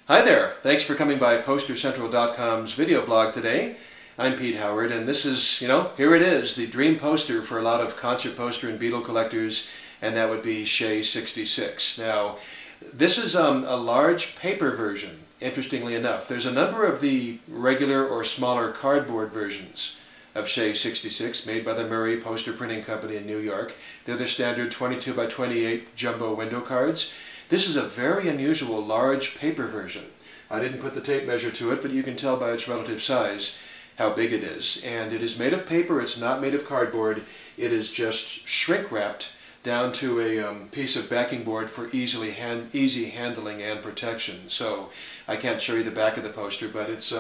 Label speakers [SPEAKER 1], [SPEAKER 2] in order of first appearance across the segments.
[SPEAKER 1] Hi there! Thanks for coming by PosterCentral.com's video blog today. I'm Pete Howard, and this is, here it is, the dream poster for a lot of concert poster and Beatle collectors, and that would be Shea 66. Now, this is a large paper version, interestingly enough. There's a number of the regular or smaller cardboard versions of Shea 66 made by the Murray Poster Printing Company in New York. They're the standard 22 by 28 jumbo window cards. This is a very unusual large paper version. I didn't put the tape measure to it, but you can tell by its relative size how big it is. And it is made of paper, it's not made of cardboard. It is just shrink wrapped down to a piece of backing board for easy handling and protection. So I can't show you the back of the poster, but it's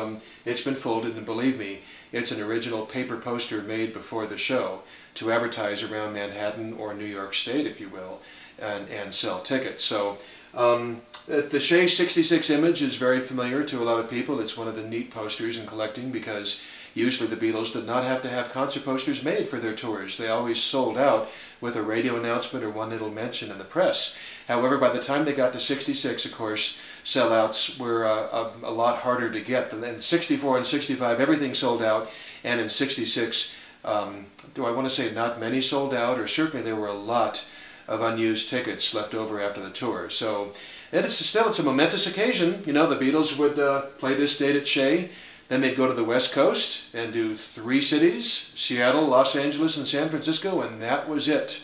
[SPEAKER 1] been folded, and believe me, it's an original paper poster made before the show to advertise around Manhattan or New York State, if you will, and sell tickets. So the Shea 66 image is very familiar to a lot of people. It's one of the neat posters in collecting because usually the Beatles did not have to have concert posters made for their tours. They always sold out with a radio announcement or one little mention in the press. However, by the time they got to 66, of course, sellouts were a lot harder to get. And then 64 and 65, everything sold out, and in 66, do I want to say not many sold out, or certainly there were a lot of unused tickets left over after the tour. So it's a momentous occasion. You know, the Beatles would play this date at Shea, then they'd go to the West Coast and do 3 cities, Seattle, Los Angeles, and San Francisco, and that was it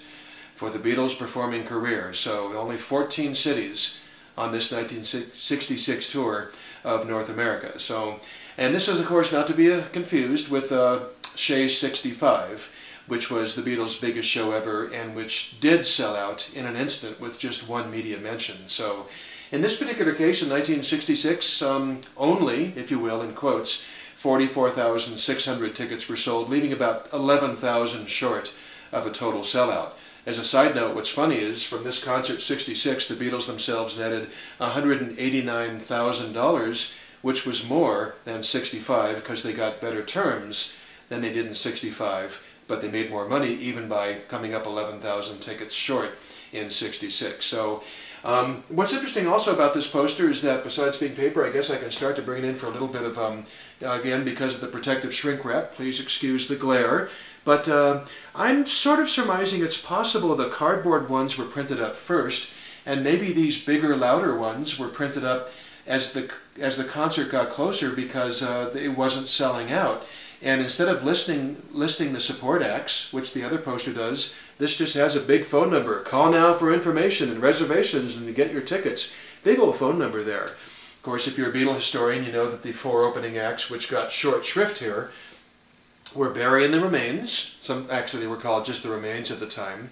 [SPEAKER 1] for the Beatles' performing career. So only 14 cities on this 1966 tour of North America. So, and this is, of course, not to be confused with Shea 65, which was the Beatles' biggest show ever and which did sell out in an instant with just one media mention. So in this particular case, in 1966, only, if you will, in quotes, 44,600 tickets were sold, leaving about 11,000 short of a total sellout. As a side note, what's funny is, from this concert 66, the Beatles themselves netted $189,000, which was more than 65 because they got better terms than they did in 65. But they made more money even by coming up 11,000 tickets short in 66. So what's interesting also about this poster is that besides being paper, I guess I can start to bring it in for a little bit of, again, because of the protective shrink wrap, please excuse the glare, but I'm sort of surmising it's possible the cardboard ones were printed up first, and maybe these bigger, louder ones were printed up as the concert got closer because it wasn't selling out. And instead of listing the support acts, which the other poster does, this just has a big phone number. Call now for information and reservations and to get your tickets. Big old phone number there. Of course, if you're a Beatle historian, you know that the 4 opening acts, which got short shrift here, were Barry and the Remains. Actually, they were called just the Remains at the time.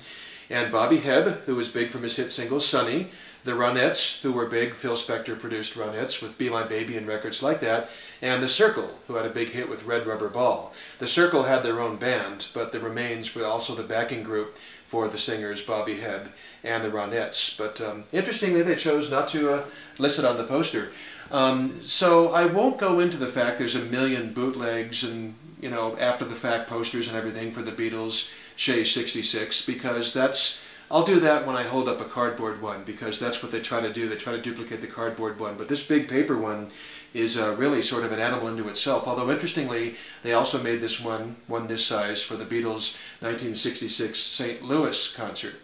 [SPEAKER 1] And Bobby Hebb, who was big from his hit single Sunny. The Ronettes, who were big, Phil Spector produced Ronettes with Be My Baby and records like that, and The Circle, who had a big hit with Red Rubber Ball. The Circle had their own band, but the Remains were also the backing group for the singers Bobby Hebb and the Ronettes. But interestingly, they chose not to list it on the poster. So I won't go into the fact there's a million bootlegs and, after-the-fact posters and everything for the Beatles' Shea 66, because I'll do that when I hold up a cardboard one, because that's what they try to do. They try to duplicate the cardboard one. But this big paper one is really sort of an animal unto itself. Although, interestingly, they also made this one this size for the Beatles' 1966 St. Louis concert.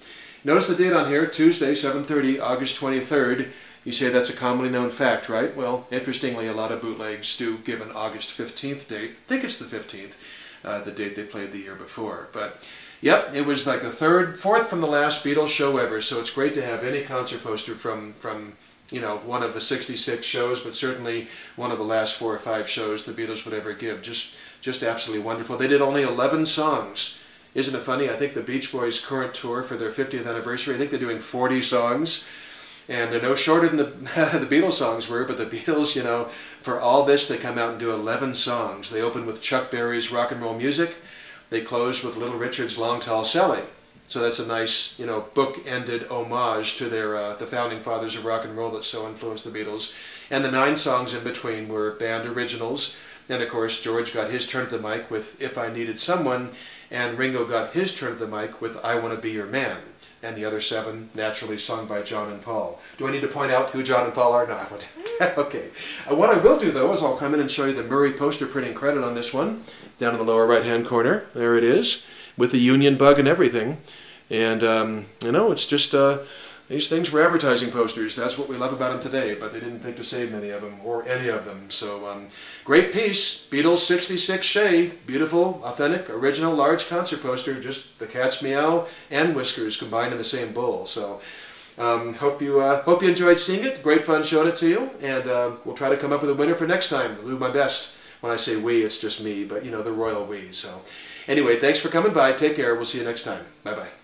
[SPEAKER 1] Notice the date on here, Tuesday, 7:30, August 23rd. You say that's a commonly known fact, right? Well, interestingly, a lot of bootlegs do give an August 15th date. I think it's the 15th, the date they played the year before. But yep, it was like the fourth from the last Beatles show ever, so it's great to have any concert poster from one of the 66 shows, but certainly one of the last 4 or 5 shows the Beatles would ever give. Just absolutely wonderful. They did only 11 songs. Isn't it funny? I think the Beach Boys' current tour for their 50th anniversary, I think they're doing 40 songs. And they're no shorter than the Beatles songs were, but the Beatles, for all this, they come out and do 11 songs. They open with Chuck Berry's Rock and Roll Music. They closed with Little Richard's Long Tall Sally. So that's a nice, book-ended homage to the founding fathers of rock and roll that so influenced the Beatles. And the 9 songs in between were band originals. And of course, George got his turn at the mic with If I Needed Someone, and Ringo got his turn at the mic with I Want to Be Your Man. And the other 7 naturally sung by John and Paul. Do I need to point out who John and Paul are? No, I won't. Okay. What I will do, though, is I'll come in and show you the Murray poster printing credit on this one, down in the lower right-hand corner. There it is, with the union bug and everything. And, you know, it's just, these things were advertising posters. That's what we love about them today, but they didn't think to save many of them, or any of them. So, great piece. Beatles 66 Shea. Beautiful, authentic, original, large concert poster. Just the cat's meow and whiskers combined in the same bowl. So, hope you enjoyed seeing it. Great fun showing it to you. And we'll try to come up with a winner for next time. I'll do my best. When I say we, it's just me, but, you know, the royal we. So, anyway, thanks for coming by. Take care. We'll see you next time. Bye-bye.